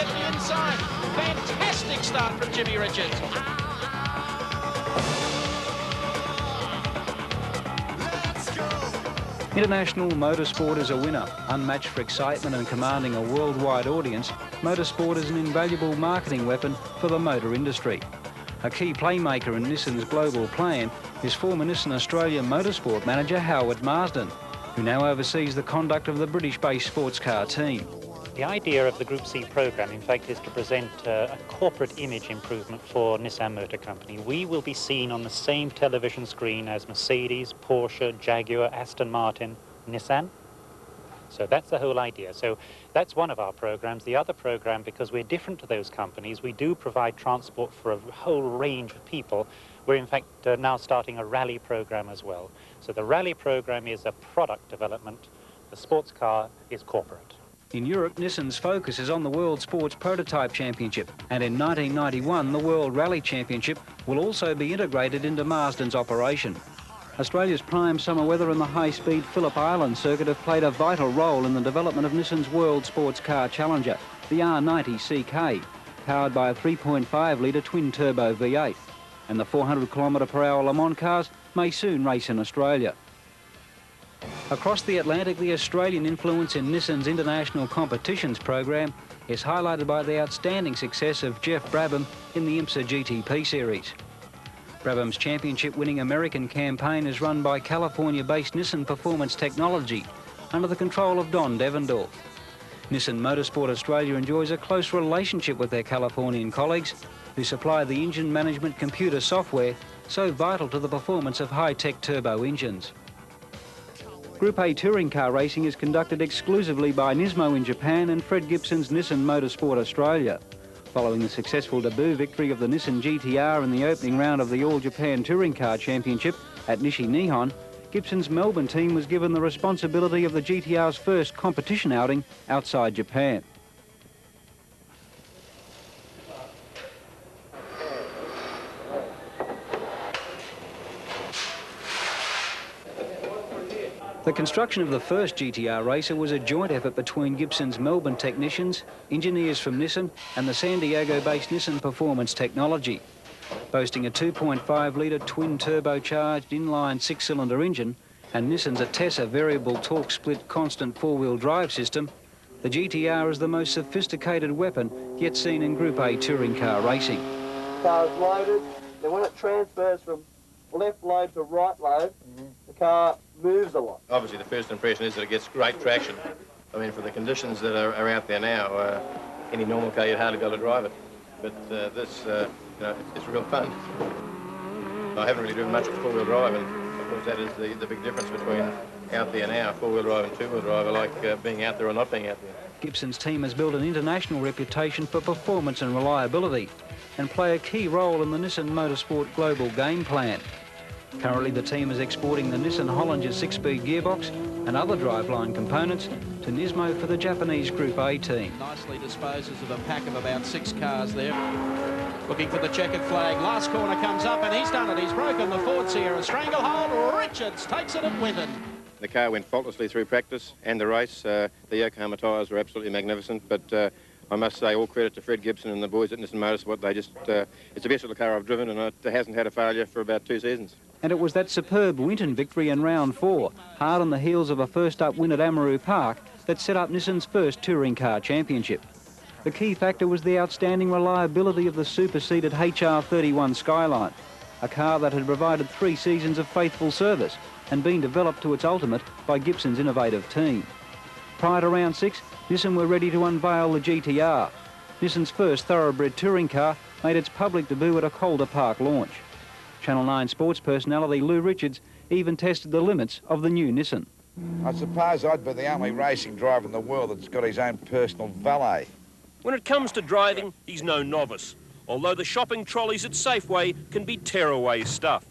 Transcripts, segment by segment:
get the inside. Fantastic start from Jimmy Richards. International motorsport is a winner. Unmatched for excitement and commanding a worldwide audience, motorsport is an invaluable marketing weapon for the motor industry. A key playmaker in Nissan's global plan is former Nissan Australia Motorsport manager Howard Marsden, who now oversees the conduct of the British-based sports car team. The idea of the Group C program, in fact, is to present a corporate image improvement for Nissan Motor Company. We will be seen on the same television screen as Mercedes, Porsche, Jaguar, Aston Martin, Nissan. So that's the whole idea. So that's one of our programs. The other program, because we're different to those companies, we do provide transport for a whole range of people. We're in fact now starting a rally program as well. So the rally program is a product development. The sports car is corporate. In Europe, Nissan's focus is on the World Sports Prototype Championship, and in 1991 the World Rally Championship will also be integrated into Marsden's operation. Australia's prime summer weather and the high-speed Phillip Island circuit have played a vital role in the development of Nissan's World Sports Car Challenger, the R30 CK, powered by a 3.5-litre twin-turbo V8. And the 400km/h Le Mans cars may soon race in Australia. Across the Atlantic, the Australian influence in Nissan's international competitions program is highlighted by the outstanding success of Jeff Brabham in the IMSA GTP series. Brabham's championship-winning American campaign is run by California-based Nissan Performance Technology under the control of Don Devendorf. Nissan Motorsport Australia enjoys a close relationship with their Californian colleagues who supply the engine management computer software so vital to the performance of high-tech turbo engines. Group A touring car racing is conducted exclusively by Nismo in Japan and Fred Gibson's Nissan Motorsport Australia. Following the successful debut victory of the Nissan GT-R in the opening round of the All-Japan Touring Car Championship at Nishi Nihon, Gibson's Melbourne team was given the responsibility of the GT-R's first competition outing outside Japan. The construction of the first GT-R racer was a joint effort between Gibson's Melbourne technicians, engineers from Nissan and the San Diego-based Nissan Performance Technology. Boasting a 2.5-litre twin-turbocharged inline six-cylinder engine and Nissan's Atessa variable torque split constant four-wheel drive system, the GT-R is the most sophisticated weapon yet seen in Group A touring car racing. The car is loaded, then when it transfers from left load to right load, the car moves a lot. Obviously the first impression is that it gets great traction. I mean, for the conditions that are out there now, any normal car you'd hardly be able to drive it. But this, you know, it's real fun. I haven't really driven much with four-wheel drive, and of course that is the big difference between out there now, four-wheel drive and two-wheel drive. I like being out there or not being out there. Gibson's team has built an international reputation for performance and reliability and play a key role in the Nissan Motorsport global game plan. Currently, the team is exporting the Nissan Hollinger 6-speed gearbox and other driveline components to Nismo for the Japanese Group A team. Nicely disposes of a pack of about 6 cars there. Looking for the checkered flag. Last corner comes up and he's done it. He's broken the Ford Sierra stranglehold. Richards takes it and with it. The car went faultlessly through practice and the race. The Yokohama tyres were absolutely magnificent, but I must say all credit to Fred Gibson and the boys at Nissan Motorsport. They just, it's the best little car I've driven, and it hasn't had a failure for about 2 seasons. And it was that superb Winton victory in round 4, hard on the heels of a first-up win at Amaru Park, that set up Nissan's first touring car championship. The key factor was the outstanding reliability of the superseded HR31 Skyline, a car that had provided 3 seasons of faithful service and been developed to its ultimate by Gibson's innovative team. Prior to round 6, Nissan were ready to unveil the GT-R. Nissan's first thoroughbred touring car made its public debut at a Calder Park launch. Channel 9 sports personality Lou Richards even tested the limits of the new Nissan. I suppose I'd be the only racing driver in the world that's got his own personal valet. When it comes to driving, he's no novice, although the shopping trolleys at Safeway can be tearaway stuff.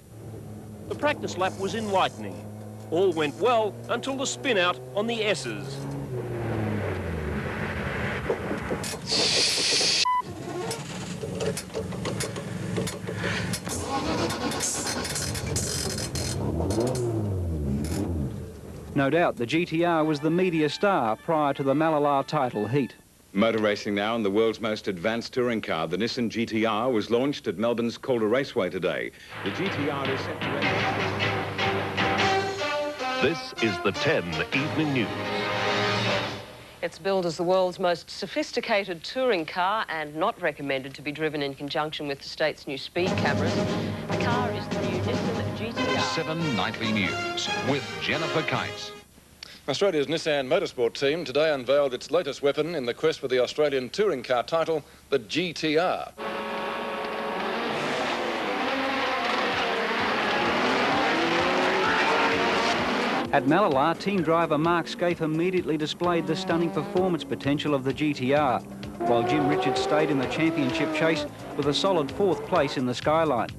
The practice lap was enlightening. All went well until the spin-out on the S's. No doubt the GT-R was the media star prior to the Malala title heat. Motor racing now, and the world's most advanced touring car, the Nissan GTR, was launched at Melbourne's Calder Raceway today. The GTR is set to enter. This is the 10 Evening News. It's billed as the world's most sophisticated touring car and not recommended to be driven in conjunction with the state's new speed cameras. The car is the new Nissan GTR. 7 Nightly News with Jennifer Kites. Australia's Nissan Motorsport team today unveiled its latest weapon in the quest for the Australian touring car title, the GTR. At Mallala, team driver Mark Scaife immediately displayed the stunning performance potential of the GTR, while Jim Richards stayed in the championship chase with a solid 4th place in the skyline,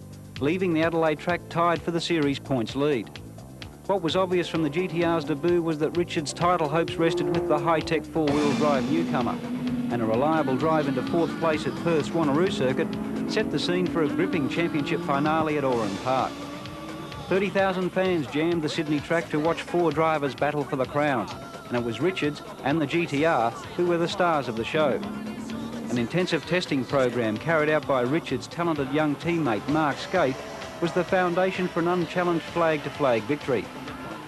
leaving the Adelaide track tied for the series points lead. What was obvious from the GTR's debut was that Richards' title hopes rested with the high-tech 4-wheel drive newcomer, and a reliable drive into 4th place at Perth's Wanneroo circuit set the scene for a gripping championship finale at Oran Park. 30,000 fans jammed the Sydney track to watch 4 drivers battle for the crown, and it was Richards and the GTR who were the stars of the show. An intensive testing program carried out by Richards' talented young teammate Mark Scaife was the foundation for an unchallenged flag-to-flag victory.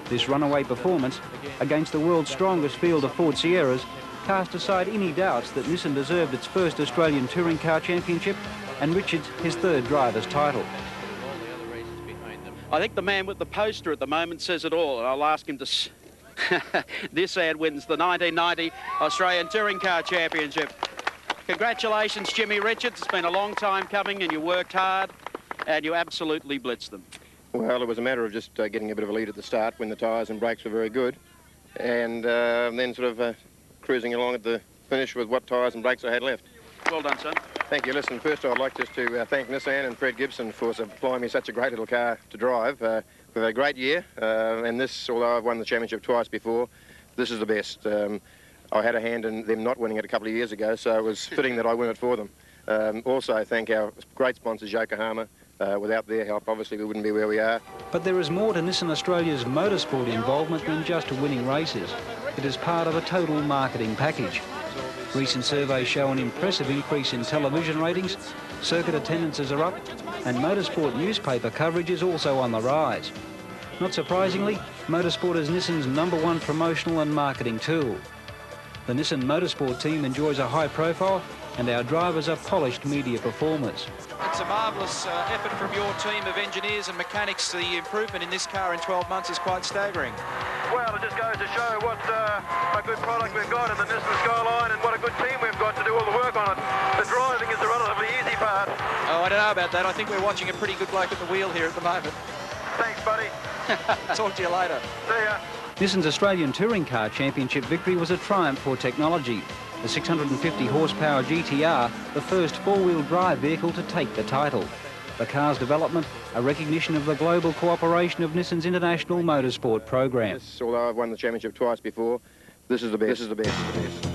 This runaway performance against the world's strongest field of Ford Sierras cast aside any doubts that Nissan deserved its first Australian touring car championship and Richards his 3rd driver's title. I think the man with the poster at the moment says it all, and I'll ask him to... This ad wins the 1990 Australian Touring Car Championship. Congratulations, Jimmy Richards. It's been a long time coming, and you worked hard, and you absolutely blitzed them. Well, it was a matter of just getting a bit of a lead at the start when the tyres and brakes were very good, and then sort of cruising along at the finish with what tyres and brakes I had left. Well done, son. Thank you. Listen, first I'd like just to thank Nissan and Fred Gibson for supplying me such a great little car to drive. We've had a great year, and this, although I've won the championship twice before, this is the best. I had a hand in them not winning it a couple of years ago, so it was fitting that I win it for them. Also, thank our great sponsors, Yokohama. Without their help, obviously, we wouldn't be where we are. But there is more to Nissan Australia's motorsport involvement than just winning races. It is part of a total marketing package. Recent surveys show an impressive increase in television ratings, circuit attendances are up, and motorsport newspaper coverage is also on the rise. Not surprisingly, motorsport is Nissan's #1 promotional and marketing tool. The Nissan Motorsport team enjoys a high profile, and our drivers are polished media performers. It's a marvellous effort from your team of engineers and mechanics. The improvement in this car in 12 months is quite staggering. Well, it just goes to show what a good product we've got in the Nissan Skyline and what a good team we've got to do all the work on it. The driving is the relatively easy part. Oh, I don't know about that. I think we're watching a pretty good bloke at the wheel here at the moment. Thanks, buddy. Talk to you later. See ya. Nissan's Australian Touring Car Championship victory was a triumph for technology. The 650 horsepower GTR, the first 4-wheel drive vehicle to take the title. The car's development, a recognition of the global cooperation of Nissan's international motorsport program. Although I've won the championship twice before, this is the best. This is the best.